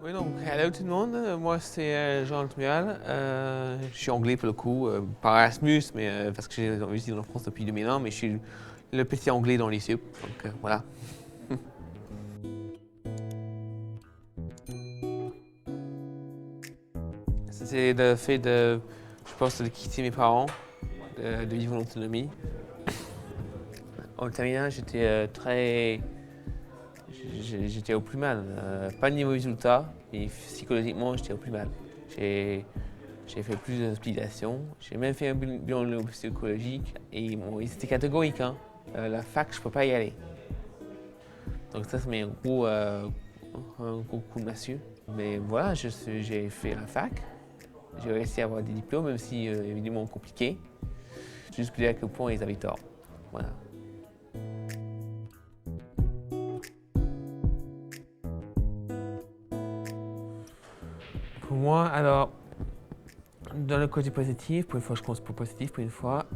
Oui, donc, hello tout le monde, moi c'est Jean Altmual, je suis anglais pour le coup, par Erasmus, mais parce que j'ai vécu en France depuis 2000 ans, mais je suis le petit anglais dans les sup, donc voilà. C'était le fait de, je pense, de quitter mes parents, de vivre en autonomie. En terminale, j'étais au plus mal, pas niveau résultat, mais psychologiquement j'étais au plus mal. J'ai fait plusieurs hospitalisations, j'ai même fait un bilan psychologique et bon, c'était catégorique. Hein. La fac, je peux pas y aller. Donc ça met un gros coup de massue. Mais voilà, j'ai fait la fac, j'ai réussi à avoir des diplômes, même si évidemment compliqué. Juste pour dire à quel point ils avaient tort. Voilà. Pour moi, alors, dans le côté positif, pour une fois je commence pour positif, pour une fois,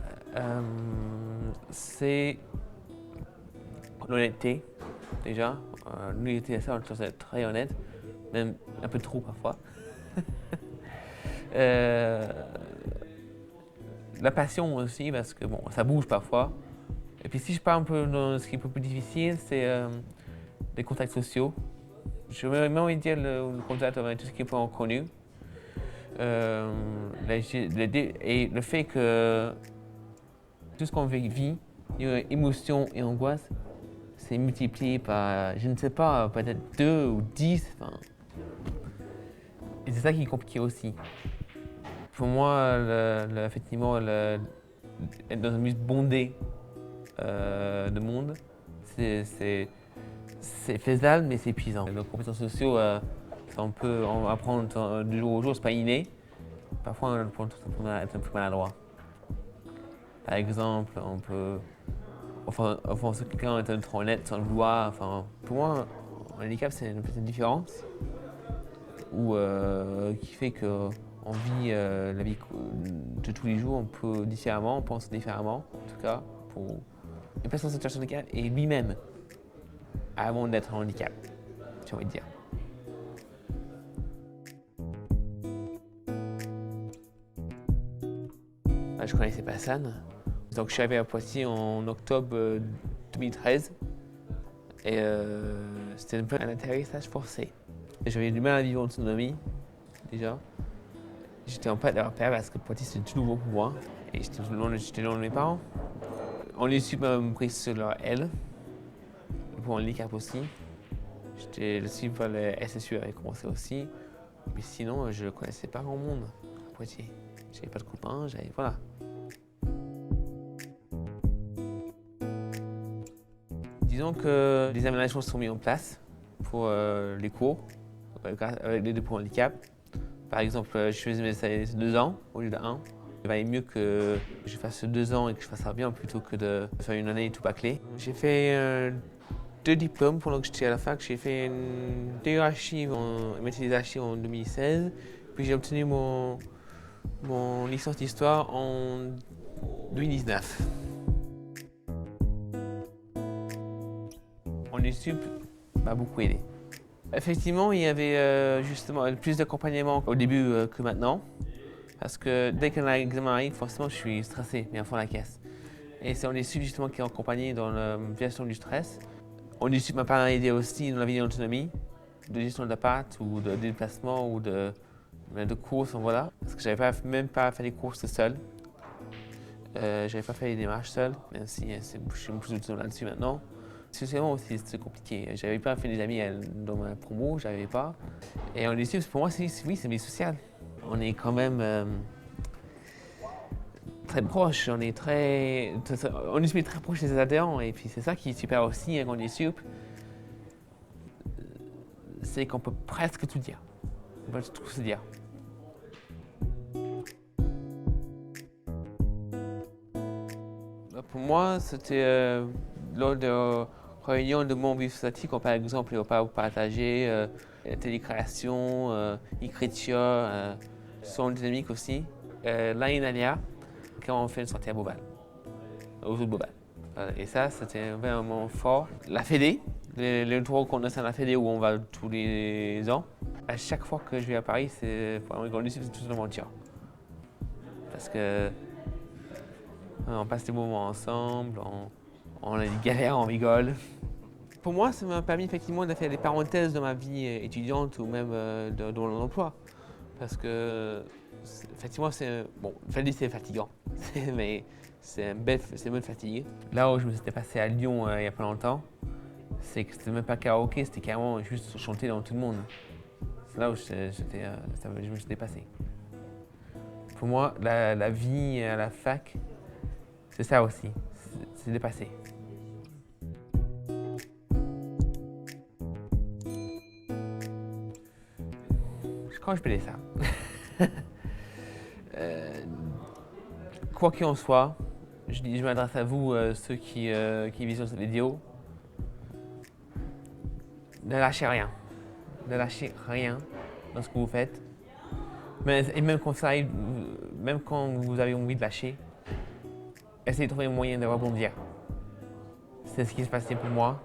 c'est l'honnêteté, déjà. L'honnêteté, ça, on doit être très honnête, même un peu trop parfois. La passion aussi, parce que bon, ça bouge parfois. Et puis si je parle un peu dans ce qui est un peu plus difficile, c'est les contacts sociaux. Je vais même envie de dire le contact avec tout ce qui est pas inconnu. Et le fait que tout ce qu'on vit, émotion et angoisse, c'est multiplié par, je ne sais pas, peut-être 2 ou 10. Enfin. Et c'est ça qui est compliqué aussi. Pour moi, effectivement, être dans un musée bondé de monde, c'est faisable, mais c'est épuisant. Les compétences sociales, on peut en apprendre du jour au jour, c'est pas inné. Parfois, on peut être un peu maladroit. Par exemple, on peut offenser quelqu'un, être trop honnête sans le vouloir. Enfin, pour moi, un handicap, c'est une petite différence qui fait qu'on vit la vie de tous les jours un peu différemment, on pense différemment, en tout cas, pour une personne en situation de handicap et lui-même, avant d'être un handicap, j'ai envie de dire. Je connaissais pas San. Donc je suis arrivé à Poitiers en octobre 2013 et c'était un peu un atterrissage forcé. J'avais du mal à vivre en autonomie déjà. J'étais en perte de repère parce que Poitiers c'était tout nouveau pour moi et j'étais loin de mes parents. On les sup m'a pris sur leur aile pour un handicap aussi. Le suivi par le SSU avait commencé aussi. Mais sinon, je ne connaissais pas grand monde à Poitiers. J'avais pas de copains, voilà. Disons que des aménagements sont mis en place pour les cours avec les deux pour handicap. Par exemple, je faisais mes 2 ans au lieu d'1. Il valait mieux que je fasse 2 ans et que je fasse ça bien plutôt que de faire une année tout bâclé. J'ai fait 2 diplômes pendant que j'étais à la fac. J'ai fait une DU archives en métier des archives en 2016. Puis j'ai obtenu mon licence d'histoire en 2019. En sup m'a beaucoup aidé. Effectivement, il y avait justement plus d'accompagnement au début que maintenant. Parce que dès qu'un examen arrive, forcément, je suis stressé, mais à fond la caisse. Et c'est sup justement qui est accompagné dans la gestion du stress. Sup m'a pas aidé aussi dans la vie d'autonomie, de gestion d'appart ou de déplacement ou de courses, voilà. Parce que j'avais même pas fait les courses seul. J'avais pas fait les démarches seul, même si je suis plus autonome là-dessus maintenant. Socialement aussi, c'est compliqué. J'avais pas fait des amis dans ma promo, j'avais pas. Et en sup, pour moi, oui, c'est vie sociale. On est quand même très proche, on est très proche des adhérents. Et puis c'est ça qui est super aussi avec on sup, c'est qu'on peut presque tout dire. On peut tout se dire. Pour moi, c'était lors de réunions de membres associatifs, comme par exemple les repas partagés, télécréation, écriture, son dynamique aussi. L'année dernière, quand on fait une sortie à Beauval, au zoo de Beauval. Et ça, c'était vraiment fort. La Fédé, le tour qu'on a, c'est la Fédé où on va tous les ans. À chaque fois que je vais à Paris, c'est pour un grand c'est toute une aventure. Parce que on passe des moments ensemble, on a des galères, on rigole. Pour moi, ça m'a permis effectivement de faire des parenthèses dans ma vie étudiante ou même dans l'emploi. Parce que, effectivement, bon, c'est fatigant, mais c'est une bonne fatigue. Là où je me suis passé à Lyon il n'y a pas longtemps, c'est que c'était même pas karaoké, c'était carrément juste chanter devant tout le monde. C'est là où je me suis dépassé. Pour moi, la vie à la fac, c'est ça aussi, c'est dépassé. Comment je peux dire ça? Quoi qu'il en soit, je m'adresse à vous, ceux qui visionnent cette vidéo. Ne lâchez rien. Ne lâchez rien dans ce que vous faites. Et même quand ça arrive, même quand vous avez envie de lâcher, essayez de trouver un moyen de rebondir. C'est ce qui se passait pour moi.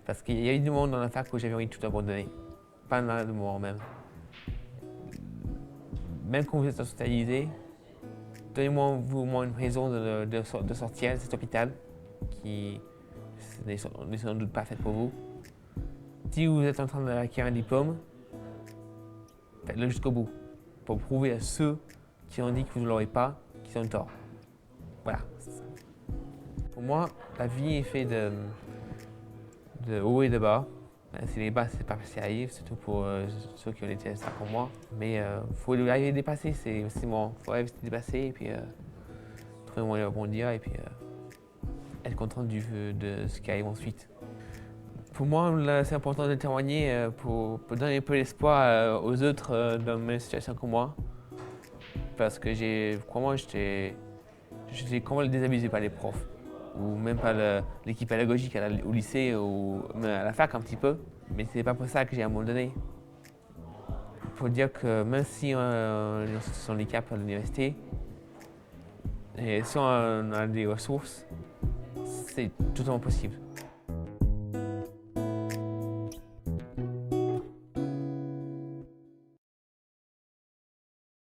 Parce qu'il y a eu des moments dans la fac où j'avais envie de tout abandonner. Pas mal de moments même. Même quand vous êtes hospitalisé, donnez-moi au moins une raison de sortir de cet hôpital qui n'est sans doute pas fait pour vous. Si vous êtes en train d'acquérir un diplôme, faites-le jusqu'au bout pour prouver à ceux qui ont dit que vous ne l'aurez pas qu'ils ont tort. Voilà. Pour moi, la vie est faite de haut et de bas. Si les bas, c'est pas facile à arriver, surtout pour ceux qui ont été ça comme moi. Mais il faut arriver à dépasser, c'est bon. Il faut arriver à dépasser et puis trouver un moyen de rebondir et puis être content de ce qui arrive ensuite. Pour moi, c'est important de témoigner pour donner un peu d'espoir aux autres dans la même situation que moi. Parce que crois-moi, j'étais complètement désabusé par les profs. Ou même par l'équipe pédagogique au lycée ou à la fac un petit peu. Mais c'est pas pour ça que j'ai abandonné. Pour dire que même si on est en situation de handicap à l'université, et si on a des ressources, c'est totalement possible.